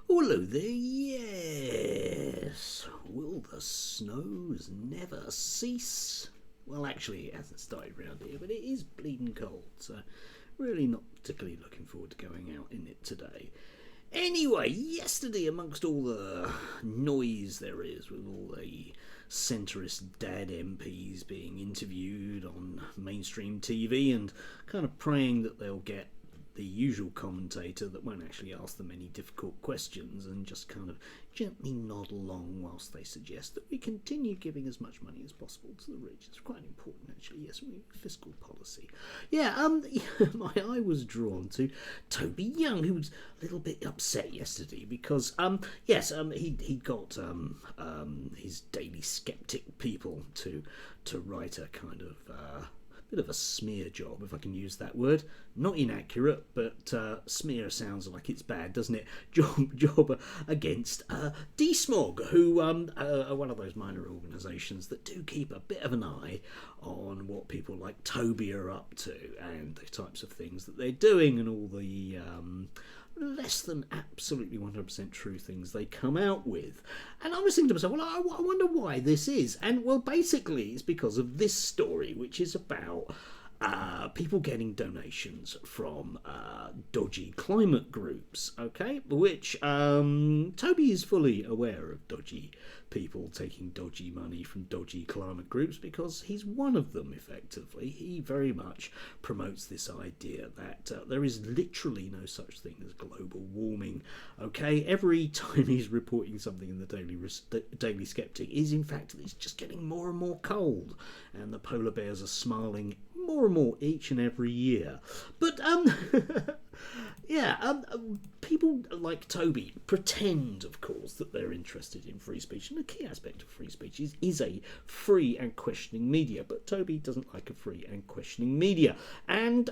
Oh, hello there, yes. Will the snows never cease? Well, actually, it hasn't started round here, but it is bleeding cold, so really not particularly looking forward to going out in it today. Anyway, yesterday, amongst all the noise there is with all the centrist dad MPs being interviewed on mainstream TV and kind of praying that they'll get the usual commentator that won't actually ask them any difficult questions and just kind of gently nod along whilst they suggest that we continue giving as much money as possible to the rich. It's quite important, actually. Yes, fiscal policy. My eye was drawn to Toby Young, who was a little bit upset yesterday because, he got his Daily Skeptic people to write a kind of bit of a smear job, if I can use that word. Not inaccurate, but smear sounds like it's bad, doesn't it? Job against DSmog, who are one of those minor organisations that do keep a bit of an eye on what people like Toby are up to and the types of things that they're doing and all the less than absolutely 100% true things they come out with. And I was thinking to myself, well, I wonder why this is. And, well, basically it's because of this story, which is about people getting donations from dodgy climate groups, okay? Which Toby is fully aware of dodgy people taking dodgy money from dodgy climate groups because he's one of them, effectively. He very much promotes this idea that there is literally no such thing as global warming, okay? Every time he's reporting something in the Daily Skeptic is, in fact, it's just getting more and more cold, and the polar bears are smiling more and more each and every year. But people like Toby pretend, of course, that they're interested in free speech, and a key aspect of free speech is a free and questioning media, but Toby doesn't like a free and questioning media. And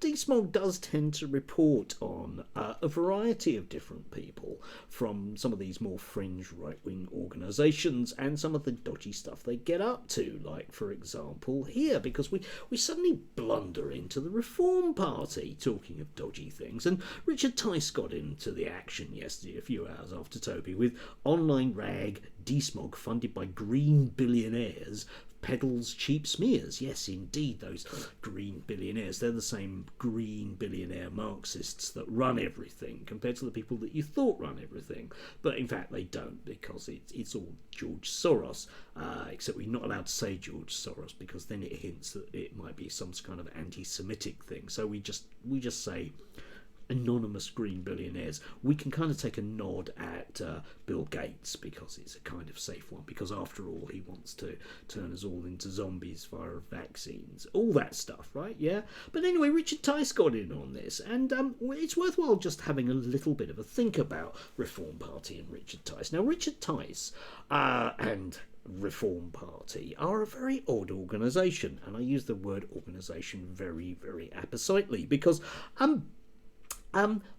DSmog does tend to report on a variety of different people from some of these more fringe right-wing organisations and some of the dodgy stuff they get up to, like, for example, here, because we suddenly blunder into the Reform Party, talking of dodgy things, and Richard Tice got into the action yesterday, a few hours after Toby, with online rag DSmog funded by green billionaires peddles cheap smears. Yes, indeed, those green billionaires. They're the same green billionaire Marxists that run everything compared to the people that you thought run everything. But in fact, they don't, because it's all George Soros, except we're not allowed to say George Soros because then it hints that it might be some kind of anti-Semitic thing. So we just say anonymous green billionaires. We can kind of take a nod at Bill Gates because it's a kind of safe one, because after all he wants to turn us all into zombies via vaccines, all that stuff, right? Yeah, but anyway, Richard Tice got in on this, and it's worthwhile just having a little bit of a think about Reform Party and Richard Tice. Now, Richard Tice and Reform Party are a very odd organisation, and I use the word organisation very, very appositely because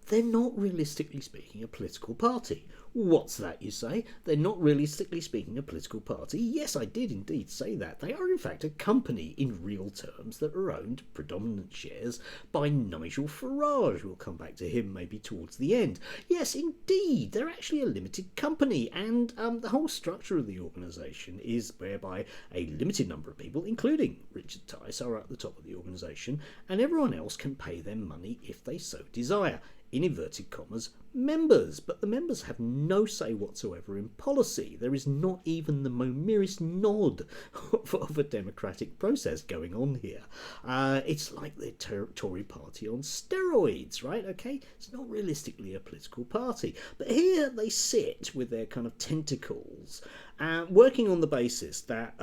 they're not, realistically speaking, a political party. What's that, you say? They're not, realistically speaking, a political party? Yes, I did indeed say that. They are, in fact, a company in real terms that are owned, predominant shares, by Nigel Farage. We'll come back to him maybe towards the end. Yes, indeed, they're actually a limited company, and the whole structure of the organisation is whereby a limited number of people, including Richard Tice, are at the top of the organisation, and everyone else can pay them money if they so desire. In inverted commas, members, but the members have no say whatsoever in policy. There is not even the merest nod of a democratic process going on here. It's like the Tory party on steroids, right? Okay, it's not realistically a political party, but here they sit with their kind of tentacles, working on the basis that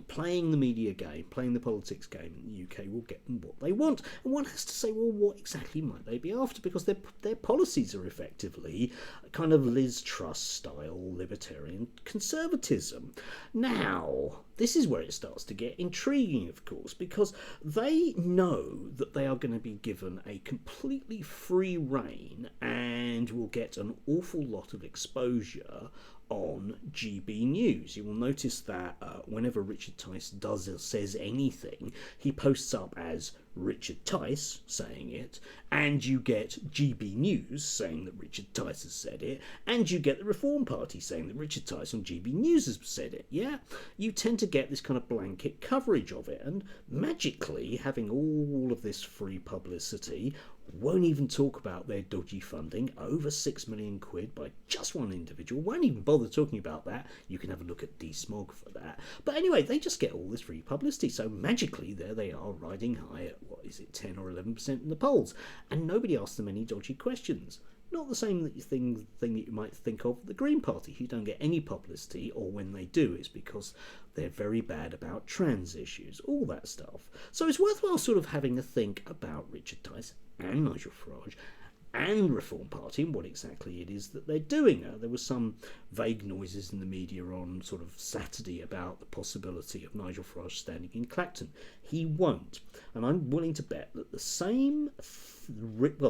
playing the media game, playing the politics game in the UK will get them what they want. And one has to say, well, what exactly might they be after? Because their policies are effectively kind of Liz Truss style libertarian conservatism. Now, this is where it starts to get intriguing, of course, because they know that they are going to be given a completely free rein and will get an awful lot of exposure on GB News. You will notice that whenever Richard Tice does or says anything, he posts up as Richard Tice saying it, and you get GB News saying that Richard Tice has said it, and you get the Reform Party saying that Richard Tice on GB News has said it, yeah? You tend to get this kind of blanket coverage of it, and magically having all of this free publicity won't even talk about their dodgy funding, over 6 million quid by just one individual, won't even bother talking about that. You can have a look at DSmog for that. But anyway, they just get all this free publicity, so magically there they are riding high at, what is it, 10 or 11% in the polls, and nobody asks them any dodgy questions. Not the same thing that you might think of the Green Party, who don't get any publicity, or when they do, it's because they're very bad about trans issues, all that stuff. So it's worthwhile sort of having a think about Richard Tice and Nigel Farage and Reform Party and what exactly it is that they're doing. There was some vague noises in the media on sort of Saturday about the possibility of Nigel Farage standing in Clacton. He won't. And I'm willing to bet that the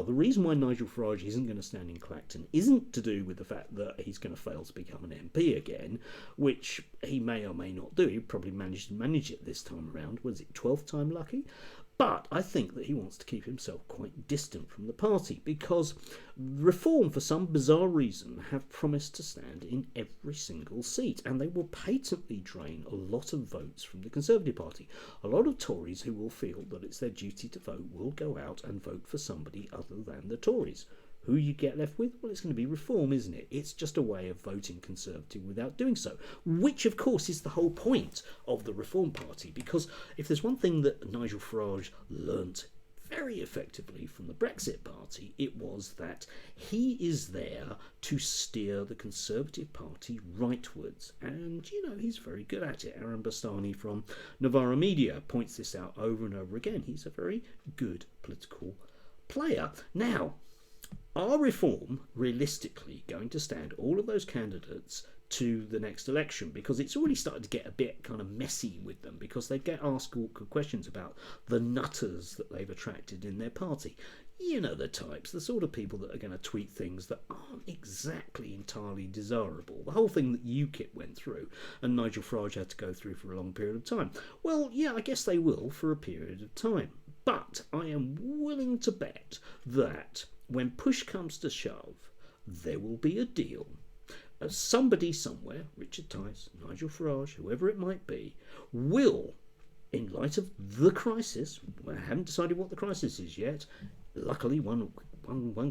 reason why Nigel Farage isn't going to stand in Clacton isn't to do with the fact that he's going to fail to become an MP again, which he may or may not do. He probably managed to manage it this time around. Was it 12th time lucky? But I think that he wants to keep himself quite distant from the party because Reform, for some bizarre reason, have promised to stand in every single seat, and they will patently drain a lot of votes from the Conservative Party. A lot of Tories who will feel that it's their duty to vote will go out and vote for somebody other than the Tories. Who you get left with? Well, it's going to be Reform, isn't it? It's just a way of voting Conservative without doing so, which, of course, is the whole point of the Reform Party, because if there's one thing that Nigel Farage learnt very effectively from the Brexit Party, it was that he is there to steer the Conservative Party rightwards, and, you know, he's very good at it. Aaron Bastani from Novara Media points this out over and over again. He's a very good political player. Now, are Reform realistically going to stand all of those candidates to the next election? Because it's already started to get a bit kind of messy with them, because they get asked awkward questions about the nutters that they've attracted in their party. You know the types, the sort of people that are going to tweet things that aren't exactly entirely desirable. The whole thing that UKIP went through and Nigel Farage had to go through for a long period of time. Well, yeah, I guess they will for a period of time. But I am willing to bet that when push comes to shove, there will be a deal. Somebody somewhere, Richard Tice, Nigel Farage, whoever it might be, will, in light of the crisis, I haven't decided what the crisis is yet, luckily one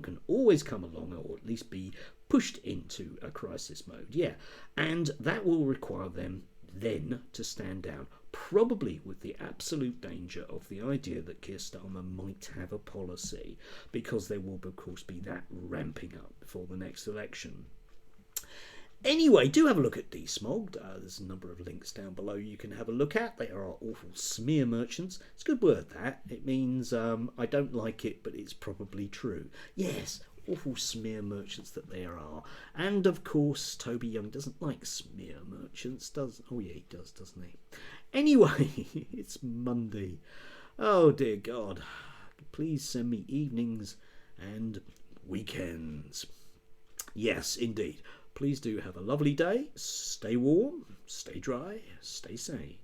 can always come along, or at least be pushed into a crisis mode, yeah, and that will require them then to stand down, probably with the absolute danger of the idea that Keir Starmer might have a policy, because there will of course be that ramping up before the next election. Anyway, do have a look at DSmog. There's a number of links down below you can have a look at. They are awful smear merchants. It's a good word, that. It means I don't like it, but it's probably true. Yes, awful smear merchants that there are. And of course, Toby Young doesn't like smear merchants, does? Oh yeah, he does, doesn't he? Anyway, it's Monday. Oh dear God. Please send me evenings and weekends. Yes, indeed. Please do have a lovely day. Stay warm, stay dry, stay sane.